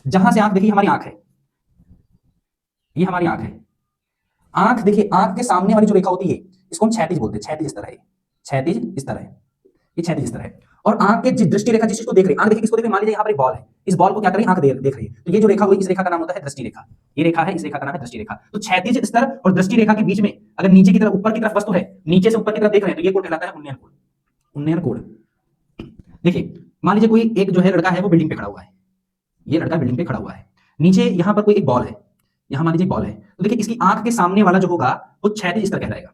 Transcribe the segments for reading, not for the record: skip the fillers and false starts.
जहां से आंख देखिए हमारी आंख है, ये हमारी आंख है। आंख देखिए, आंख के सामने वाली जो रेखा होती है इसको हम क्षैतिज बोलते हैं, क्षैतिज स्तर है, क्षैतिज स्तर है, ये क्षैतिज स्तर है। और आंख के दृष्टि रेखा जिस चीज को देख रही है, आंख देखिए किसको देख रही है, मान लीजिए यहाँ पर एक बॉल है, इस बॉल को क्या कर रही है, आंख देख रही है, तो ये जो रेखा हुई इस रेखा का नाम होता है दृष्टि रेखा। ये रेखा है, इस रेखा का नाम है दृष्टि रेखा। तो क्षैतिज स्तर और दृष्टि रेखा के बीच में अगर नीचे की तरफ ऊपर की तरफ वस्तु है, नीचे से ऊपर की तरफ देख रहे हैं, तो ये कोण कहलाता है उन्नयन कोण। उन्नयन कोण। देखिए मान लीजिए कोई एक जो है लड़का है वो बिल्डिंग पे खड़ा हुआ है, ये लड़का बिल्डिंग पे खड़ा हुआ है, नीचे यहाँ पर कोई एक बॉल है, यहाँ मान लीजिए बॉल है, तो देखिए इसकी आंख के सामने वाला जो होगा वो क्षैतिज स्तर कहलाएगा,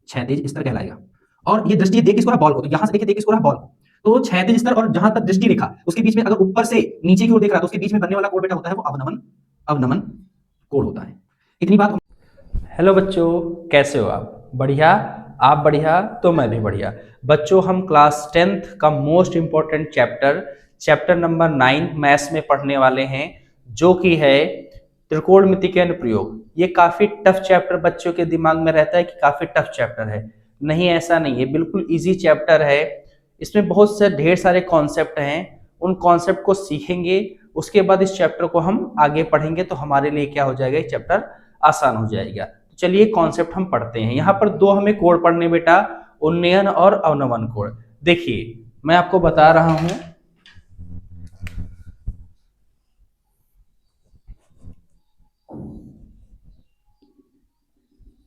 क्षैतिज स्तर कहलाएगा। और ये दृष्टि देख किसको रहा, बॉल को, तो यहां से देखिए देख किसको रहा, बॉल को, तो क्षैतिज स्तर और जहां तक दृष्टि रेखा उसके बीच में अगर ऊपर से नीचे की ओर देख रहा है तो उसके बीच में बनने वाला कोण बेटा होता है वो अवनमन, अवनमन कोण होता है। इतनी बात। हेलो बच्चों, कैसे हो आप? बढ़िया? आप बढ़िया तो मैं भी बढ़िया। बच्चों हम क्लास 10th का most important chapter number 9 maths में पढ़ने वाले हैं, जो कि है त्रिकोणमिति के अनुप्रयोग। ये काफी टफ चैप्टर बच्चों के दिमाग में रहता है कि काफी टफ चैप्टर है। नहीं, ऐसा नहीं है, बिल्कुल इजी चैप्टर है। इसमें बहुत से ढेर सारे कॉन्सेप्ट हैं, उन कॉन्सेप्ट को सीखेंगे, उसके बाद इस चैप्टर को हम आगे पढ़ेंगे तो हमारे लिए क्या हो जाएगा, ये चैप्टर आसान हो जाएगा। तो चलिए कॉन्सेप्ट हम पढ़ते हैं। यहाँ पर दो हमें कोण पढ़ने बेटा, उन्नयन और अवनमन कोण। देखिए मैं आपको बता रहा हूं,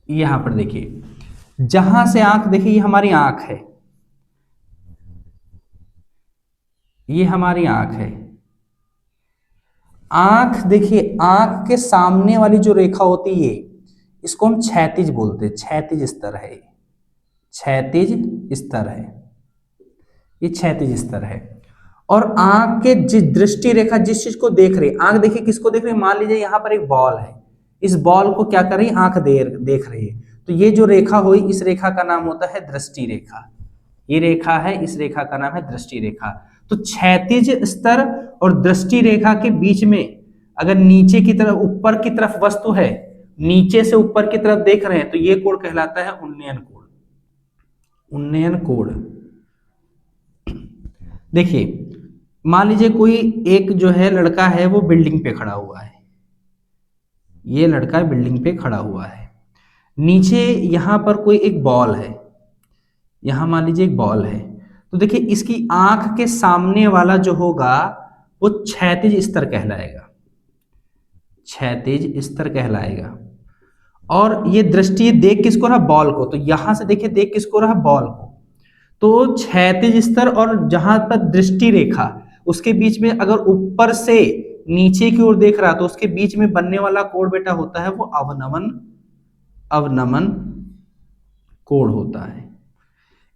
यहां पर देखिए, जहां से आंख देखिए, ये हमारी आंख है, ये हमारी आंख है। आंख देखिए, आंख के सामने वाली जो रेखा होती है इसको हम क्षैतिज बोलते हैं, क्षैतिज स्तर है, क्षैतिज स्तर है, ये क्षैतिज स्तर है। और आंख के जिस दृष्टि रेखा जिस चीज को देख रही है, आंख देखिए किसको देख रही है, मान लीजिए यहां पर एक बॉल है, इस बॉल को क्या कर रही है, आंख देख रही है, तो ये जो रेखा हुई इस रेखा का नाम होता है दृष्टि रेखा। ये रेखा है, इस रेखा का नाम है दृष्टि रेखा। तो क्षैतिज स्तर और दृष्टि रेखा के बीच में अगर नीचे की तरफ ऊपर की तरफ वस्तु है, नीचे से ऊपर की तरफ देख रहे हैं, तो ये कोण कहलाता है उन्नयन कोण, उन्नयन कोण। देखिए मान लीजिए कोई एक जो है लड़का है वो बिल्डिंग पे खड़ा हुआ है, ये लड़का बिल्डिंग पे खड़ा हुआ है, नीचे यहां पर कोई एक बॉल है, यहां मान लीजिए एक बॉल है, तो देखिए इसकी आंख के सामने वाला जो होगा वो क्षैतिज स्तर कहलाएगा, क्षैतिज स्तर कहलाएगा। और ये दृष्टि देख किसको रहा, बॉल को, तो यहां से देखिए देख किसको रहा, बॉल को, तो क्षैतिज स्तर और जहां पर दृष्टि रेखा उसके बीच में अगर ऊपर से नीचे की ओर देख रहा तो उसके बीच में बनने वाला कोण बेटा होता है वो अवनमन, अवनमन कोण होता है।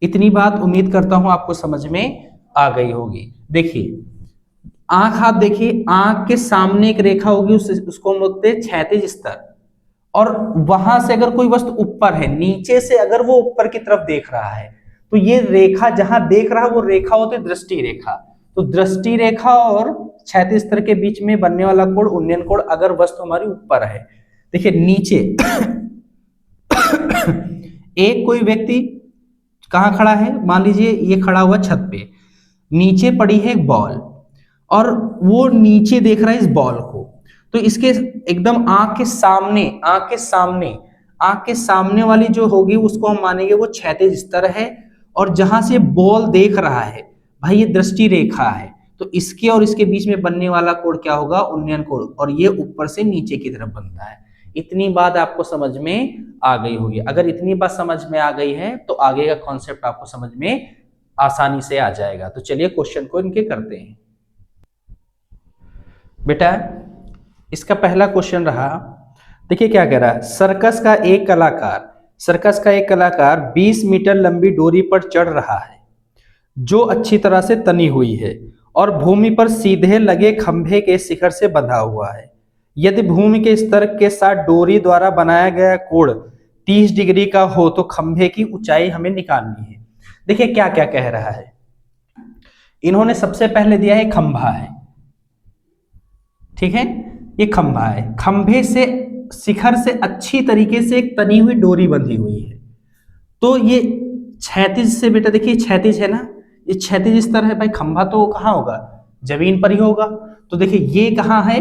इतनी बात उम्मीद करता हूं आपको समझ में आ गई होगी। देखिए आंख, आप देखिए आंख के सामने एक रेखा होगी, उसको हम बोलते हैं क्षैतिज स्तर, और वहां से अगर कोई वस्तु ऊपर है, नीचे से अगर वो ऊपर की तरफ देख रहा है, तो ये रेखा जहां देख रहा है वो रेखा होती है दृष्टि रेखा। तो दृष्टि रेखा और क्षैतिज स्तर के बीच में बनने वाला कोण उन्नयन कोण, अगर वस्तु हमारी ऊपर है। देखिए नीचे एक कोई व्यक्ति कहां खड़ा है, मान लीजिए ये खड़ा हुआ छत पे, नीचे पड़ी है एक बॉल और वो नीचे देख रहा है इस बॉल को, तो इसके एकदम आंख के सामने, आंख के सामने, आंख के सामने वाली जो होगी उसको हम मानेंगे वो क्षैतिज स्तर है। और जहां से बॉल देख रहा है भाई ये दृष्टि रेखा है, तो इसके और इसके बीच में बनने वाला कोण क्या होगा, उन्नयन कोण, और ये ऊपर से नीचे की तरफ बनता है। इतनी बात आपको समझ में आ गई होगी। अगर इतनी बात समझ में आ गई है तो आगे का कॉन्सेप्ट आपको समझ में आसानी से आ जाएगा। तो चलिए क्वेश्चन को इनके करते हैं। बेटा इसका पहला क्वेश्चन रहा, देखिए क्या कह रहा है, सर्कस का एक कलाकार 20 मीटर लंबी डोरी पर चढ़ रहा है जो अच्छी तरह से तनी हुई है और भूमि पर सीधे लगे खंभे के शिखर से बंधा हुआ है। यदि भूमि के स्तर के साथ डोरी द्वारा बनाया गया कोण 30 डिग्री का हो तो खंभे की ऊंचाई हमें निकालनी है। देखिए क्या क्या कह रहा है, इन्होंने सबसे पहले दिया है खंभा है, ठीक है, ये खंभा है, खंभे से शिखर से अच्छी तरीके से एक तनी हुई डोरी बंधी हुई है, तो ये क्षैतिज से बेटा देखिए क्षैतिज है ना, ये क्षैतिज स्तर है भाई, खंभा तो कहाँ होगा, जमीन पर ही होगा। तो देखिए ये कहाँ है,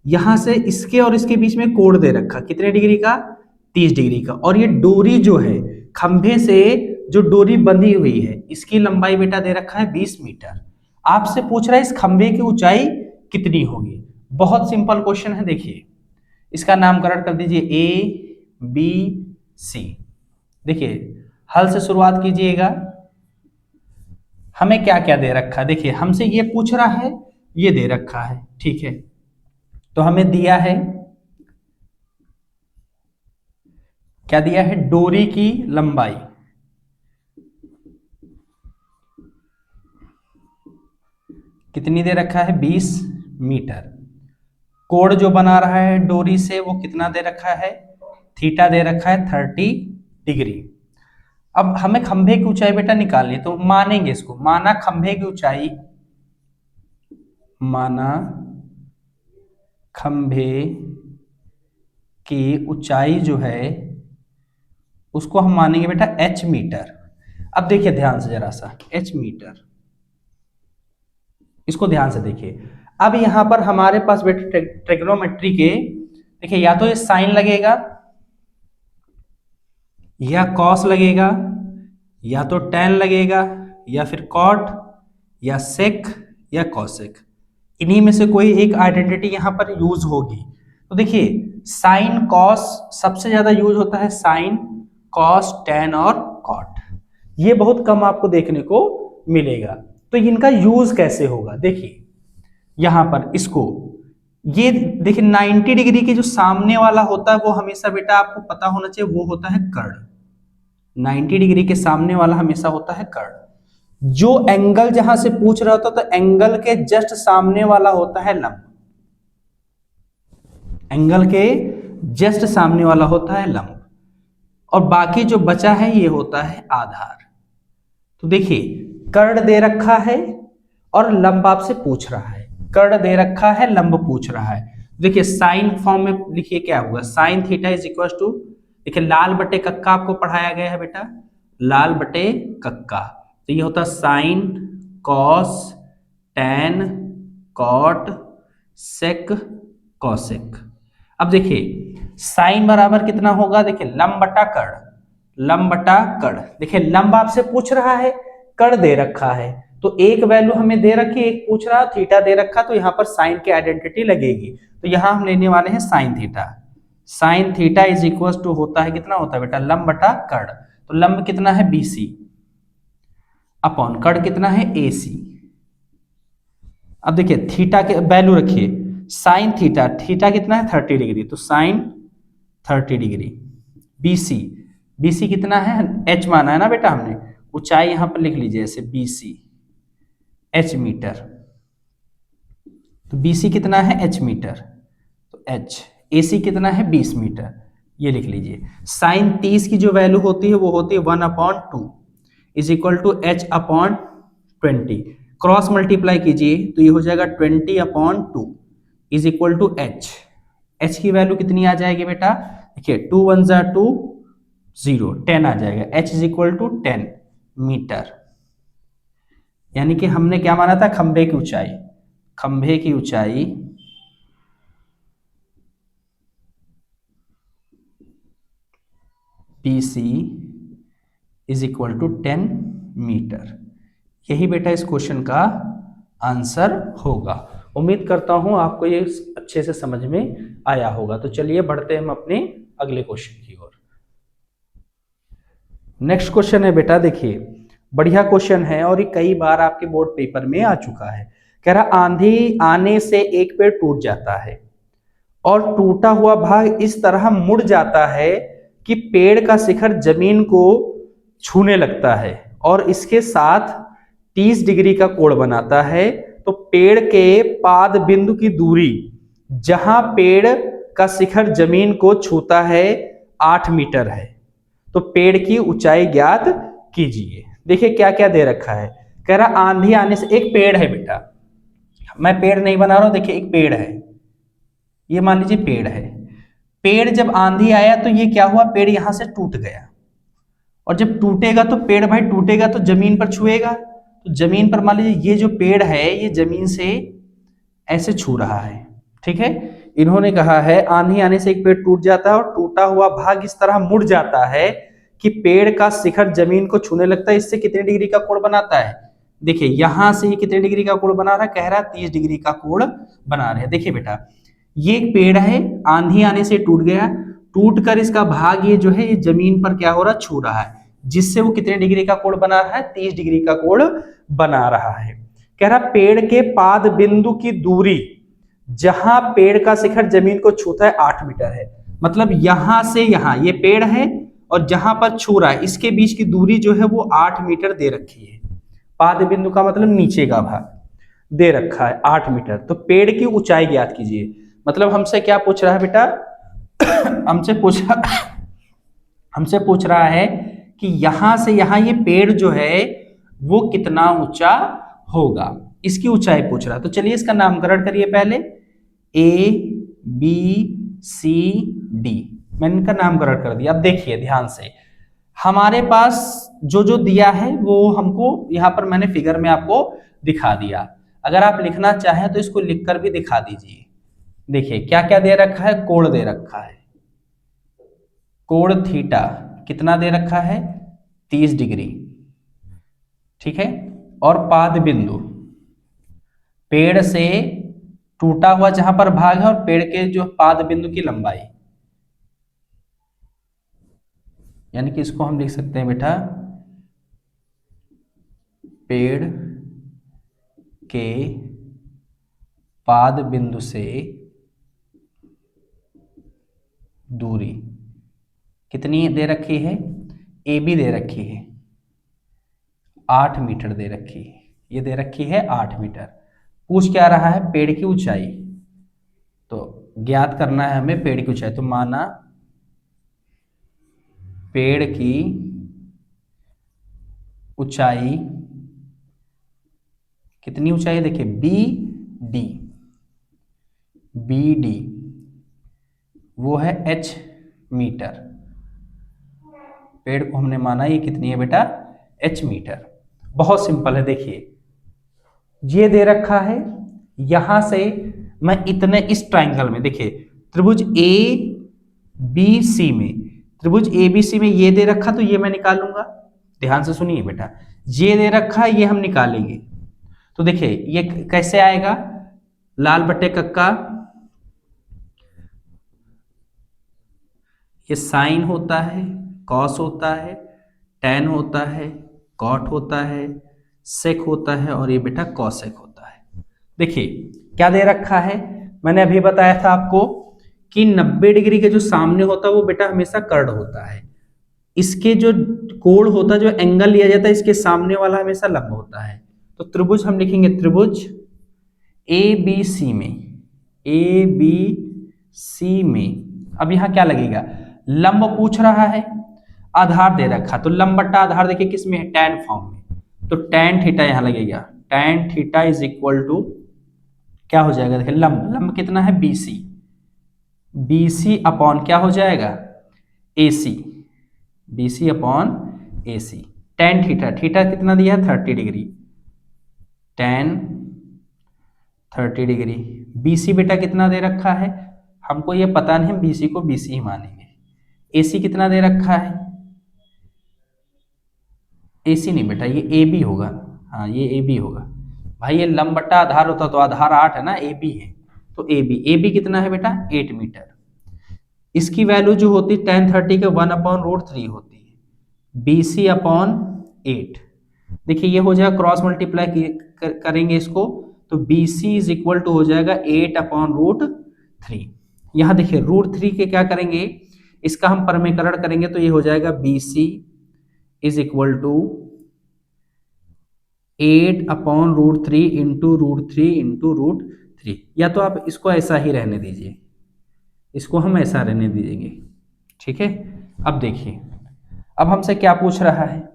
यहां से इसके और इसके बीच में कोण दे रखा, कितने डिग्री का, 30 डिग्री का। और ये डोरी जो है खंभे से जो डोरी बंधी हुई है इसकी लंबाई बेटा दे रखा है 20 मीटर। आपसे पूछ रहा है इस खंभे की ऊंचाई कितनी होगी। बहुत सिंपल क्वेश्चन है, देखिए इसका नामकरण कर दीजिए ए बी सी। देखिए हल से शुरुआत कीजिएगा। हमें क्या क्या दे रखा है, देखिए हमसे ये पूछ रहा है, ये दे रखा है, ठीक है। तो हमें दिया है, क्या दिया है, डोरी की लंबाई, कितनी दे रखा है, 20 मीटर। कोण जो बना रहा है डोरी से वो कितना दे रखा है, थीटा दे रखा है 30 डिग्री। अब हमें खंभे की ऊंचाई बेटा निकालनी है, तो मानेंगे इसको, माना खंभे की ऊंचाई, माना खंभे की ऊंचाई जो है उसको हम मानेंगे बेटा h मीटर। अब देखिए ध्यान से जरा सा, h मीटर, इसको ध्यान से देखिए। अब यहां पर हमारे पास बेटा ट्रिग्नोमेट्री के, देखिए या तो ये साइन लगेगा या कॉस लगेगा या तो टैन लगेगा या फिर कॉट या सेक या कॉसेक, इन्हीं में से कोई एक आइडेंटिटी यहां पर यूज होगी। तो देखिए साइन कॉस सबसे ज्यादा यूज होता है, साइन कॉस टैन और कॉट, ये बहुत कम आपको देखने को मिलेगा। तो इनका यूज कैसे होगा, देखिए यहां पर इसको, ये देखिए 90 डिग्री के जो सामने वाला होता है वो हमेशा बेटा आपको पता होना चाहिए वो होता है कर्ण। 90 डिग्री के सामने वाला हमेशा होता है कर्ण। जो एंगल जहां से पूछ रहा होता तो एंगल के जस्ट सामने वाला होता है लंब, एंगल के जस्ट सामने वाला होता है लंब, और बाकी जो बचा है ये होता है आधार। तो देखिए कर्ण दे रखा है और लंब आपसे पूछ रहा है, कर्ण दे रखा है लंब पूछ रहा है। देखिए साइन फॉर्म में लिखिए क्या होगा, sine theta is equal to, देखिए लाल बटे कक्का आपको पढ़ाया गया है बेटा, लाल बटे कक्का, तो ये होता sine cos tan cot sec cosec. अब देखिए साइन बराबर कितना होगा, देखिए लंब बटा कर्ण, लंब बटा कर्ण। देखिए लंब आपसे पूछ रहा है, कर्ण दे रखा है, तो एक वैल्यू हमें दे रखी, एक पूछ रहा, थीटा दे रखा, तो यहाँ पर साइन की आइडेंटिटी लगेगी। तो यहाँ हम लेने वाले हैं sine theta, sine theta is equal to होता है, कितना होता है बेटा, लंब बटा कर्ण। तो लंब कितना है BC अपॉन कर्ण कितना है AC। अब देखिए थीटा के वैल्यू रखिए, साइन थीटा, थीटा कितना है 30 डिग्री, तो साइन 30 डिग्री, BC कितना है, h माना है ना बेटा हमने, ऊंचाई यहां पर लिख लीजिए ऐसे BC, h मीटर, तो BC कितना है h मीटर, तो h, AC कितना है 20 मीटर, ये लिख लीजिए। साइन 30 की जो वैल्यू होती है वो होती है 1/2 is equal to h upon 20, cross multiply कीजिए तो ये हो जाएगा 20/2 इज इक्वल टू h की वैल्यू कितनी आ जाएगी बेटा, देखिए 2 1 जा 2 0 10 आ जाएगा, h is equal to 10 metre. यानी कि हमने क्या माना था, खंभे की ऊंचाई, खंभे की ऊंचाई BC is equal to 10 metre. यही बेटा इस क्वेश्चन का आंसर होगा। उम्मीद करता हूं आपको ये अच्छे से समझ में आया होगा। तो चलिए बढ़ते हैं हम अपने अगले क्वेश्चन की ओर। नेक्स्ट क्वेश्चन है बेटा, देखिए बढ़िया क्वेश्चन है और ये कई बार आपके बोर्ड पेपर में आ चुका है। कह रहा आंधी आने से एक पेड़ टूट जाता है और टूटा हुआ भाग इस तरह मुड़ जाता है कि पेड़ का शिखर जमीन को छूने लगता है और इसके साथ 30 डिग्री का कोण बनाता है। तो पेड़ के पाद बिंदु की दूरी जहां पेड़ का शिखर जमीन को छूता है 8 मीटर है। तो पेड़ की ऊंचाई ज्ञात कीजिए। देखिए क्या क्या दे रखा है, कह रहा आंधी आने से, एक पेड़ है बेटा, मैं पेड़ नहीं बना रहा हूं, देखिए एक पेड़ है, ये मान लीजिए पेड़ है। पेड़ जब आंधी आया तो ये क्या हुआ, पेड़ यहां से टूट गया, और जब टूटेगा तो पेड़ भाई टूटेगा तो जमीन पर छुएगा, तो जमीन पर मान लीजिए ये जो पेड़ है ये जमीन से ऐसे छू रहा है, ठीक है। इन्होंने कहा है आंधी आने से एक पेड़ टूट जाता है और टूटा हुआ भाग इस तरह मुड़ जाता है कि पेड़ का शिखर जमीन को छूने लगता है। इससे कितने डिग्री का कोण बनाता है? देखिए यहां से ये कितने डिग्री का कोण बना रहा है, कह रहा है 30 डिग्री का कोण बना रहे हैं। देखिए बेटा ये एक पेड़ है, आंधी आने से टूट गया, टूट कर इसका भाग ये जो है ये जमीन पर क्या हो रहा है, छू रहा है, जिससे वो कितने डिग्री का कोण बना रहा है, 30 डिग्री का कोण बना रहा है। कह रहा पेड़ के पाद बिंदु की दूरी जहां पेड़ का शिखर जमीन को छूता है 8 मीटर है। मतलब यहां से यहां ये पेड़ है और जहां पर छू रहा है इसके बीच की दूरी जो है वो 8 मीटर दे रखी है। पाद बिंदु का मतलब नीचे का भाग दे रखा है 8 मीटर। तो पेड़ की ऊंचाई ज्ञात कीजिए। मतलब हमसे क्या पूछ रहा है बेटा हमसे पूछ रहा है कि यहां से यहां ये पेड़ जो है वो कितना ऊंचा होगा, इसकी ऊंचाई पूछ रहा है। तो चलिए इसका नामकरण करिए पहले, ए बी सी डी, मैंने इनका नामकरण कर दिया। अब देखिए ध्यान से, हमारे पास जो जो दिया है वो हमको यहां पर मैंने फिगर में आपको दिखा दिया। अगर आप लिखना चाहें तो इसको लिखकर भी दिखा दीजिए। देखिए क्या क्या दे रखा है, कोण दे रखा है, कोण थीटा कितना दे रखा है, 30 डिग्री, ठीक है। और पाद बिंदु पेड़ से टूटा हुआ जहां पर भाग है और पेड़ के जो पाद बिंदु की लंबाई, यानी कि इसको हम लिख सकते हैं बेटा पेड़ के पाद बिंदु से दूरी कितनी दे रखी है, ए बी दे रखी है 8 मीटर दे रखी है, ये दे रखी है 8 मीटर। पूछ क्या रहा है, पेड़ की ऊंचाई, तो ज्ञात करना है हमें पेड़ की ऊंचाई। तो माना पेड़ की ऊंचाई कितनी ऊंचाई है, देखिए बी डी वो है h मीटर। पेड़ को हमने माना ये कितनी है बेटा, h मीटर। बहुत सिंपल है। देखिए ये दे रखा है, यहां से मैं इतने इस ट्राइंगल में, देखिए त्रिभुज ए बी सी में, त्रिभुज ए बी सी में ये दे रखा तो ये मैं निकालूंगा। ध्यान से सुनिए बेटा, ये दे रखा है ये हम निकालेंगे। तो देखिए ये कैसे आएगा, लाल बट्टे कक्का, ये साइन होता है, कॉस होता है, टैन होता है, कॉट होता है, सेक होता है और ये बेटा कॉसेक होता है। देखिए क्या दे रखा है, मैंने अभी बताया था आपको कि 90 डिग्री के जो सामने होता है वो बेटा हमेशा कर्ड होता है। इसके जो कोण होता है, जो एंगल लिया जाता है, इसके सामने वाला हमेशा लंब होता है। तो त्रिभुज हम लिखेंगे त्रिभुज ए बी सी में अब यहां क्या लगेगा, लंब पूछ रहा है, आधार दे रखा, तो लंब बट्टा आधार देखिए किस में है, टैन फॉर्म में। तो टैन थीटा यहां लगेगा, tan theta is equal to क्या हो जाएगा, देखिए लंब कितना है BC अपॉन क्या हो जाएगा, AC, BC upon AC। Tan theta कितना दिया है, 30 डिग्री, टैन 30 डिग्री। BC बेटा कितना दे रखा है, हमको ये पता नहीं, हम BC को BC ही मानेंगे। AC कितना दे रखा है, AC नहीं बेटा ये AB होगा, हाँ ये AB होगा भाई, ये लंब बट्टा आधार होता तो आधार 8 है ना, AB है, तो AB कितना है बेटा, 8 मीटर। इसकी वैल्यू जो होती है tan 30 के 1/√3 होती है, BC अपॉन 8। देखिए ये हो जाएगा, क्रॉस मल्टीप्लाई करेंगे इसको, तो BC इज इक्वल टू हो जाएगा 8/√3। यहाँ देखिए √3 के क्या करेंगे, इसका हम परमीकरण करेंगे तो ये हो जाएगा BC is equal to 8/√3 into √3 या तो आप इसको ऐसा ही रहने दीजिए, इसको हम ऐसा रहने दीजिएंगे, ठीक है। अब देखिए अब हमसे क्या पूछ रहा है,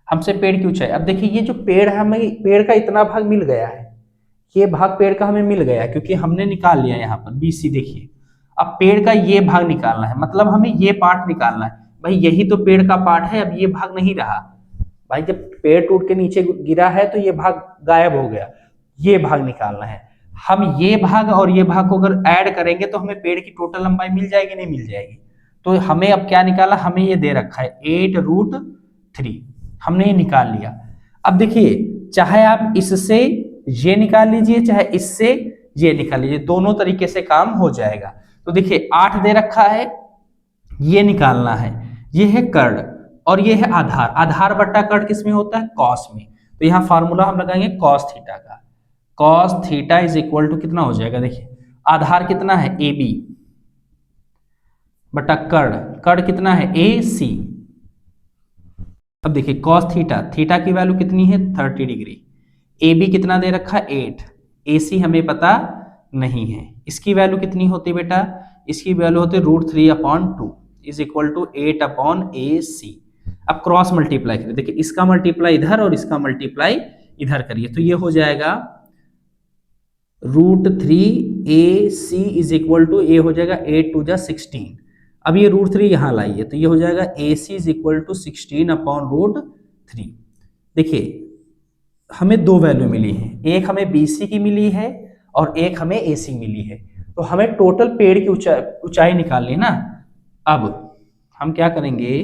हमसे पेड़ की ऊंचाई। अब देखिए ये जो पेड़ है, हमें पेड़ का इतना भाग मिल गया है, ये भाग पेड़ का हमें मिल गया क्योंकि हमने निकाल लिया यहाँ पर BC। देखिए अब पेड़ का ये भाग निकालना है, मतलब हमें ये पार्ट निकालना है भाई, यही तो पेड़ का पार्ट है, अब ये भाग नहीं रहा, भाई जब पेड़ टूट के नीचे गिरा है तो ये भाग गायब हो गया, ये भाग निकालना है। हम ये भाग और ये भाग को अगर ऐड करेंगे तो हमें पेड़ की टोटल लंबाई मिल जाएगी, नहीं मिल जाएगी? तो हमें अब क्या निकाला, हमें ये दे रखा है 8√3, हमने ये निकाल लिया। अब देखिए चाहे आप इससे ये निकाल लीजिए चाहे इससे ये निकाल लीजिए, दोनों तरीके से काम हो जाएगा। तो देखिए 8 दे रखा है, ये निकालना है, ये है कर्ण और ये है आधार। आधार बट्टा कर्ण किस में होता है, कॉस में। तो यहाँ फार्मूला हम लगाएंगे कॉस थीटा का। Cos theta is equal to कितना हो जाएगा, देखिए आधार कितना है ए बी बटा कर्ण, कर्ण कितना है ए सी। अब देखिए कॉस थीटा, थीटा की वैल्यू कितनी है 30 डिग्री, ए बी कितना दे रखा है 8, ए सी हमें पता नहीं है। इसकी वैल्यू कितनी होती है बेटा, इसकी वैल्यू होती है √3/2 इज इक्वल टू 8/AC। अब क्रॉस मल्टीप्लाई करिए, देखिए इसका मल्टीप्लाई इधर और इसका मल्टीप्लाई इधर करिए तो ये हो जाएगा √3AC इज इक्वल टू, ये हो जाएगा 8 2 जा 16। अब ये √3 यहाँ लाइए तो ये हो जाएगा AC इज इक्वल टू 16/√3। देखिए हमें दो वैल्यू मिली है, एक हमें BC की मिली है और एक हमें AC मिली है। तो हमें टोटल पेड़ की ऊंचाई निकालनी है ना। अब हम क्या करेंगे,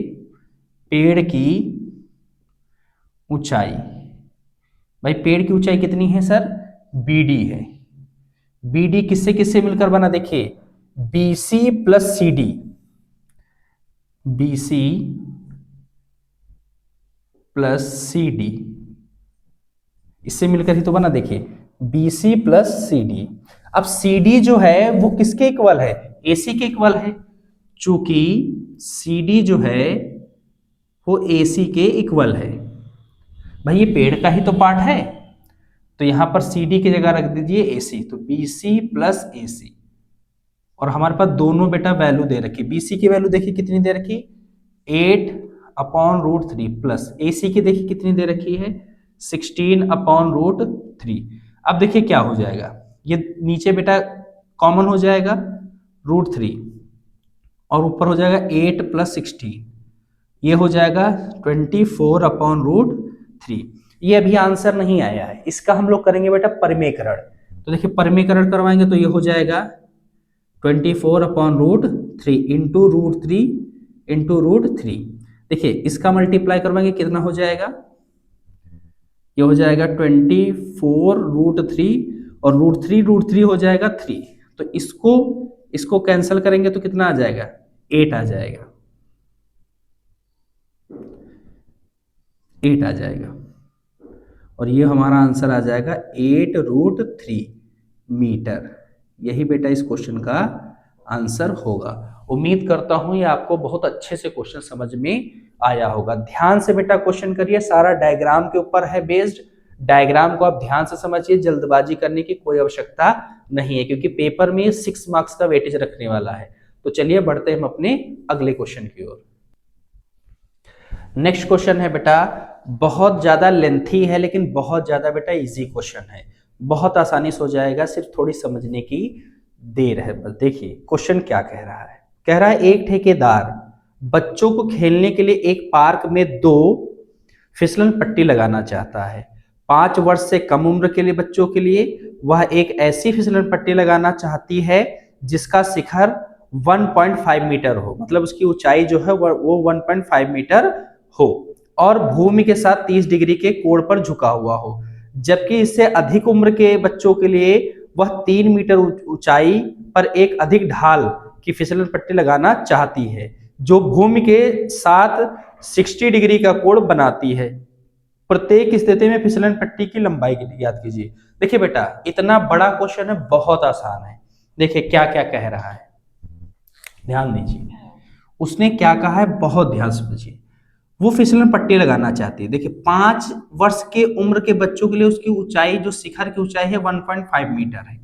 पेड़ की ऊंचाई, भाई पेड़ की ऊंचाई कितनी है सर, BD है। BD किससे किससे मिलकर बना, देखिए BC plus CD, BC plus CD इससे मिलकर ही तो बना, देखिए BC प्लस CD। अब CD जो है वो किसके इक्वल है, AC के इक्वल है। चूंकि CD जो है वो AC के इक्वल है, भाई ये पेड़ का ही तो पार्ट है तो यहां पर CD की जगह रख दीजिए AC, तो BC प्लस AC। और हमारे पास दोनों बेटा वैल्यू दे रखी, BC की वैल्यू देखिए कितनी दे रखी 8/√3 प्लस AC की देखिए कितनी दे रखी है 16/√3। अब देखिए क्या हो जाएगा, ये नीचे बेटा कॉमन हो जाएगा √3 और ऊपर हो जाएगा 8 प्लस 16, ये हो जाएगा 24/√3। ये अभी आंसर नहीं आया है, इसका हम लोग करेंगे बेटा परिमेयकरण। तो देखिए परिमेयकरण करवाएंगे तो ये हो जाएगा 24/√3 इंटू √3। देखिए इसका मल्टीप्लाई करवाएंगे कितना हो जाएगा, ये हो जाएगा 24√3 और √3 हो जाएगा 3। तो इसको कैंसिल करेंगे तो कितना आ जाएगा 8 आ जाएगा, 8 आ जाएगा और ये हमारा आंसर आ जाएगा 8√3 मीटर। यही बेटा इस क्वेश्चन का आंसर होगा। उम्मीद करता हूं ये आपको बहुत अच्छे से क्वेश्चन समझ में आया होगा। ध्यान से बेटा क्वेश्चन करिए, सारा डायग्राम के ऊपर है बेस्ड। डायग्राम को आप ध्यान से समझिए, जल्दबाजी करने की कोई आवश्यकता नहीं है क्योंकि पेपर में 6 मार्क्स का वेटेज रखने वाला है। तो चलिए बढ़ते हैं हम अपने अगले क्वेश्चन की ओर। नेक्स्ट क्वेश्चन है बेटा, बहुत ज्यादा लेंथी है लेकिन बहुत ज्यादा बेटा इजी क्वेश्चन है, बहुत आसानी से हो जाएगा, सिर्फ थोड़ी समझने की देर है बस। देखिए क्वेश्चन क्या कह रहा है, कह रहा है एक ठेकेदार बच्चों को खेलने के लिए एक पार्क में 2 फिसलन पट्टी लगाना चाहता है। 5 वर्ष से कम उम्र के लिए बच्चों के लिए वह एक ऐसी फिसलन पट्टी लगाना चाहती है जिसका शिखर 1.5 मीटर हो, मतलब उसकी ऊंचाई जो है वो 1.5 मीटर हो और भूमि के साथ 30 डिग्री के कोण पर झुका हुआ हो, जबकि इससे अधिक उम्र के बच्चों के लिए वह 3 मीटर ऊंचाई पर एक अधिक ढाल की फिसलन पट्टी लगाना चाहती है जो भूमि के साथ 60 डिग्री का कोण बनाती है। प्रत्येक स्थिति में फिसलन पट्टी की लंबाई याद कीजिए। देखिए बेटा इतना बड़ा क्वेश्चन है, बहुत आसान है। देखिए क्या क्या कह रहा है, ध्यान दीजिए उसने क्या कहा है, बहुत ध्यान समझिए। वो फिसलन पट्टी लगाना चाहती है। देखिए 5 वर्ष के उम्र के बच्चों के लिए उसकी ऊंचाई जो शिखर की ऊंचाई है 1.5 मीटर है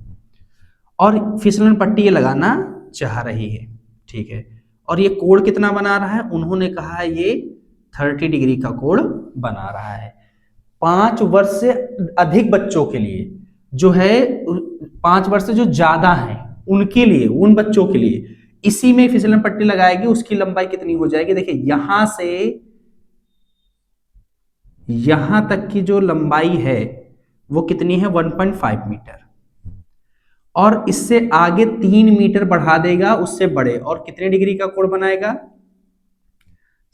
और फिसलन पट्टी ये लगाना चाह रही है, ठीक है। और ये कोण कितना बना रहा है, उन्होंने कहा है ये 30 डिग्री का कोण बना रहा है। 5 वर्ष से अधिक बच्चों के लिए जो है, 5 वर्ष से जो ज्यादा है उनके लिए, उन बच्चों के लिए इसी में फिसलन पट्टी लगाएगी, उसकी लंबाई कितनी हो जाएगी। देखिए यहां से यहां तक की जो लंबाई है वो कितनी है, 1.5 मीटर, और इससे आगे 3 मीटर बढ़ा देगा उससे बड़े, और कितने डिग्री का कोण बनाएगा,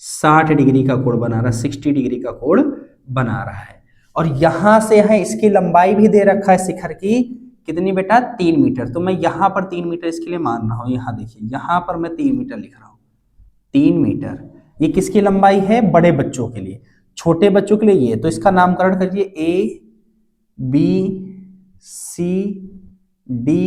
60 डिग्री का कोण बना रहा है, 60 डिग्री का कोण बना रहा है। और यहां से है इसकी लंबाई भी दे रखा है शिखर की, कितनी बेटा, 3 मीटर। तो मैं यहां पर 3 मीटर इसके लिए मान रहा हूं, यहां देखिए यहां पर मैं 3 मीटर लिख रहा हूं, 3 मीटर। ये किसकी लंबाई है, बड़े बच्चों के लिए। छोटे बच्चों के लिए ये, तो इसका नामकरण करिए A B C D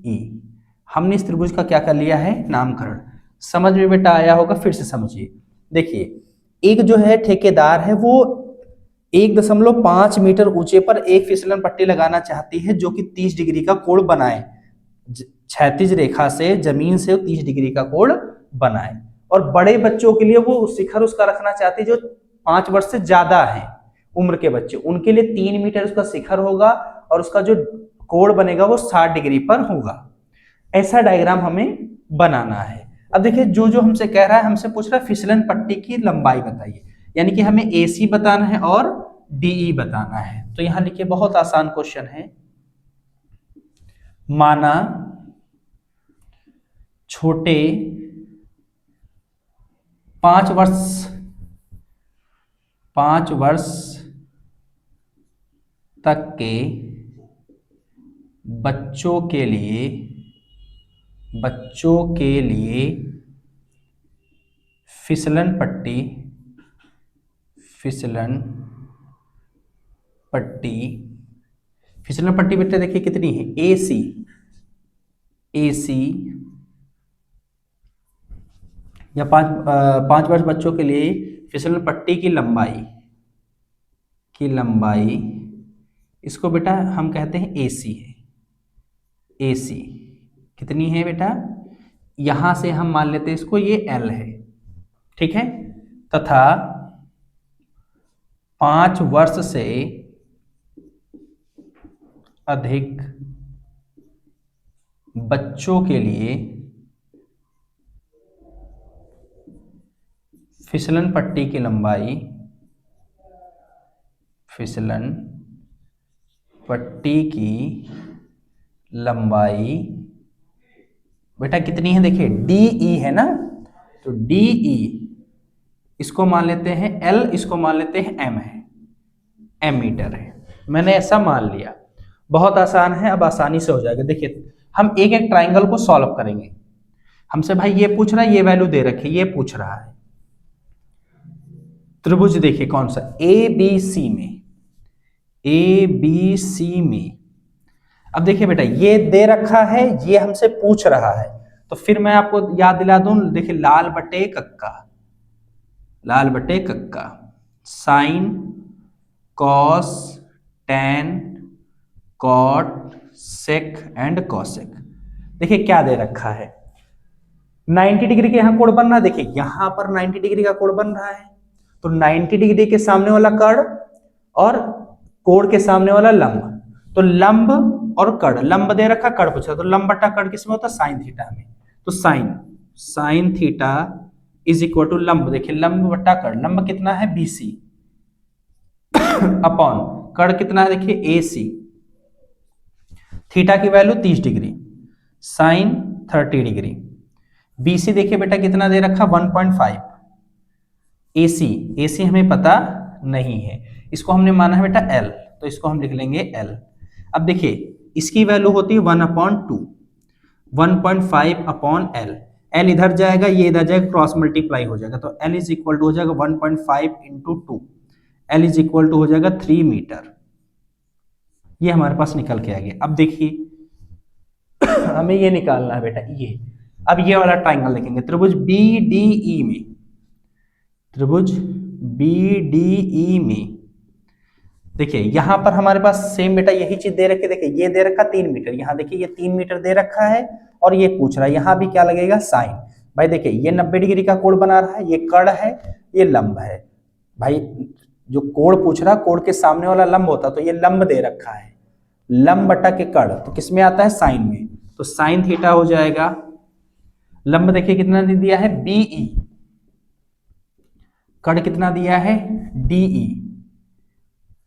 E. हमने इस त्रिभुज का क्या कर लिया है, नामकरण। समझ में बेटा आया होगा, फिर से समझिए। देखिए एक जो है ठेकेदार है वो 1.5 मीटर ऊंचे पर एक फिसलन पट्टी लगाना चाहती है जो कि 30 डिग्री का कोण बनाए, क्षैतिज रेखा से जमीन से 30 डिग्री का कोण बनाए। और बड़े बच्चों के लिए वो शिखर उसका रखना चाहती है जो 5 वर्ष से ज्यादा है उम्र के बच्चे, उनके लिए 3 मीटर उसका शिखर होगा और उसका जो कोण बनेगा वो 60 डिग्री पर होगा। ऐसा डायग्राम हमें बनाना है। अब देखिए जो जो हमसे कह रहा है, हमसे पूछ रहा है फिसलन पट्टी की लंबाई बताइए, यानी कि हमें AC बताना है और DE बताना है। तो यहां लिखिए, बहुत आसान क्वेश्चन है। माना छोटे 5 वर्ष तक के बच्चों के लिए फिसलन पट्टी बेटा देखिए कितनी है, AC या 5 वर्ष बच्चों के लिए फिसलन पट्टी की लंबाई इसको बेटा हम कहते हैं AC है। AC कितनी है बेटा, यहां से हम मान लेते हैं इसको ये L है, ठीक है। तथा 5 वर्ष से अधिक बच्चों के लिए फिसलन पट्टी की लंबाई बेटा कितनी है, देखिए DE है ना, तो DE इसको मान लेते हैं L, इसको मान लेते हैं M है, M मीटर है। मैंने ऐसा मान लिया, बहुत आसान है, अब आसानी से हो जाएगा। देखिए हम एक एक ट्राइंगल को सॉल्व करेंगे। हमसे भाई ये पूछ रहा है, ये वैल्यू दे रखी है, ये पूछ रहा है। त्रिभुज देखिए कौन सा, ABC में। अब देखिए बेटा ये दे रखा है, ये हमसे पूछ रहा है, तो फिर मैं आपको याद दिला दूं, देखिए लाल बटे कक्का, sine cos tan cot sec and cosec. देखिए क्या दे रखा है, 90 डिग्री के यहां कोण बन रहा है, देखिए यहां पर 90 डिग्री का कोण बन रहा है, तो 90 डिग्री के सामने वाला कर्ण और कोण के सामने वाला लंब, तो लंब और कर्ण, लंब दे रखा, कर्ण पूछा, तो लंब बटा कर्ण किसमें होता है, साइन थीटा में। तो sine theta is equal to लंब, देखिए लंब बटा कर्ण, लंब कितना है BC अपॉन कर्ण कितना है, देखिए AC। थीटा की value 30 degree, sine 30 degree, BC देखिए बेटा कितना दे रखा 1.5, AC हमें पता नहीं है, इसको हमने माना है बेटा L, तो इसको हम लिख लेंगे L। अब देखिए इसकी वैल्यू होती है 1/2, 1.5 अपॉन L, L इधर जाएगा, ये इधर जाएगा, क्रॉस मल्टीप्लाई हो जाएगा, तो L इज इक्वल टू हो जाएगा 1.5 into 2, L is equal to हो जाएगा 3 मीटर। ये हमारे पास निकल के आ गया। अब देखिए हमें ये निकालना है बेटा, ये अब ये वाला ट्राइंगल देखेंगे, त्रिभुज BDE में देखिए यहां पर हमारे पास सेम बेटा यही चीज दे रखी है, देखिए ये दे रखा 3 मीटर, यहां देखिए ये 3 मीटर दे रखा है, और ये पूछ रहा है यहां भी क्या लगेगा, साइन। भाई देखिए ये 90 डिग्री का कोण बना रहा है, ये कर्ण है, ये लंब है। भाई जो कोण पूछ रहा है, कोण के सामने वाला लंब होता, तो ये लंब दे रखा है, लंब बटा के कर्ण, तो किसमें आता है, साइन में, तो साइन थीटा हो जाएगा। लंब देखिए कितना दिया है BE, कर्ण कितना दिया है DE,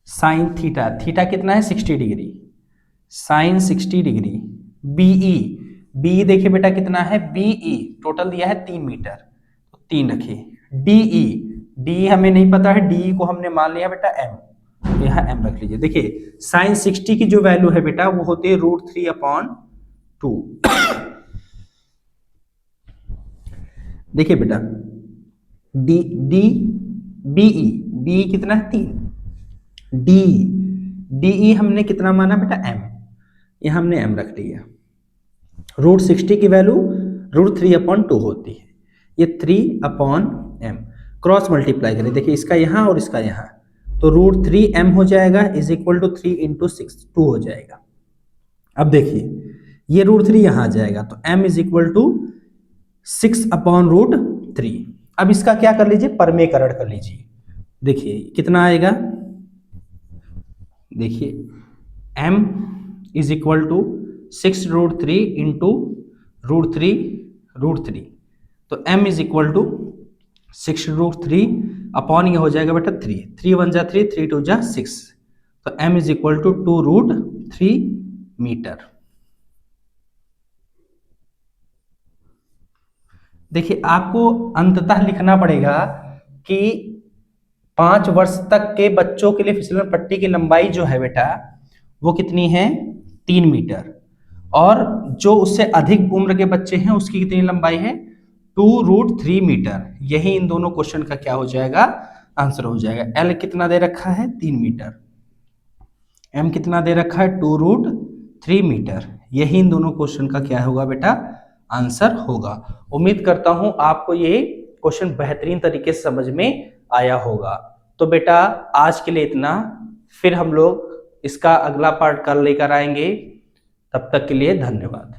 साइन थीटा, थीटा कितना है 60 degree, sine 60 degree. BE, BE देखिए बेटा कितना है, बीई टोटल दिया है 3 मीटर, तो 3 रखिए। डीई, डी हमें नहीं पता है, डी को हमने मान लिया बेटा एम, तो यहाँ एम रख लीजिए। देखिए साइन 60 की जो वैल्यू है बेटा वो होती है √3/2। देखिए बेटा डी डी बीई, बीई कितना है 3, डी डीई हमने कितना माना बेटा एम, ये हमने एम रख लिया। √60 की वैल्यू √3/2 होती है, ये 3/m, क्रॉस मल्टीप्लाई करें, देखिए इसका यहाँ और इसका यहाँ, तो √3m हो जाएगा इज इक्वल टू 3 × 6, 2 हो जाएगा। अब देखिए ये √3 यहाँ आ जाएगा, तो m इज इक्वल टू 6/√3। अब इसका क्या कर लीजिए, परमेकरण कर लीजिए। देखिए कितना आएगा, देखिए m is equal to 6√3 into √3, तो m is equal to 6√3 upon ये हो जाएगा बेटा 3, 3 1 जा 3, 3 2 जा 6, तो m is equal to 2√3 metre. देखिए आपको अंततः लिखना पड़ेगा कि 5 वर्ष तक के बच्चों के लिए फिसलन पट्टी की लंबाई जो है बेटा वो कितनी है 3 मीटर, और जो उससे अधिक उम्र के बच्चे हैं उसकी कितनी लंबाई है 2√3 मीटर। यही इन दोनों क्वेश्चन का क्या हो जाएगा, आंसर हो जाएगा। एल कितना दे रखा है 3 मीटर, एम कितना दे रखा है 2√3 मीटर, यही इन दोनों क्वेश्चन का क्या होगा बेटा, आंसर होगा। उम्मीद करता हूं आपको ये क्वेश्चन बेहतरीन तरीके से समझ में आया होगा। तो बेटा आज के लिए इतना, फिर हम लोग इसका अगला पार्ट कल लेकर आएंगे। तब तक के लिए धन्यवाद।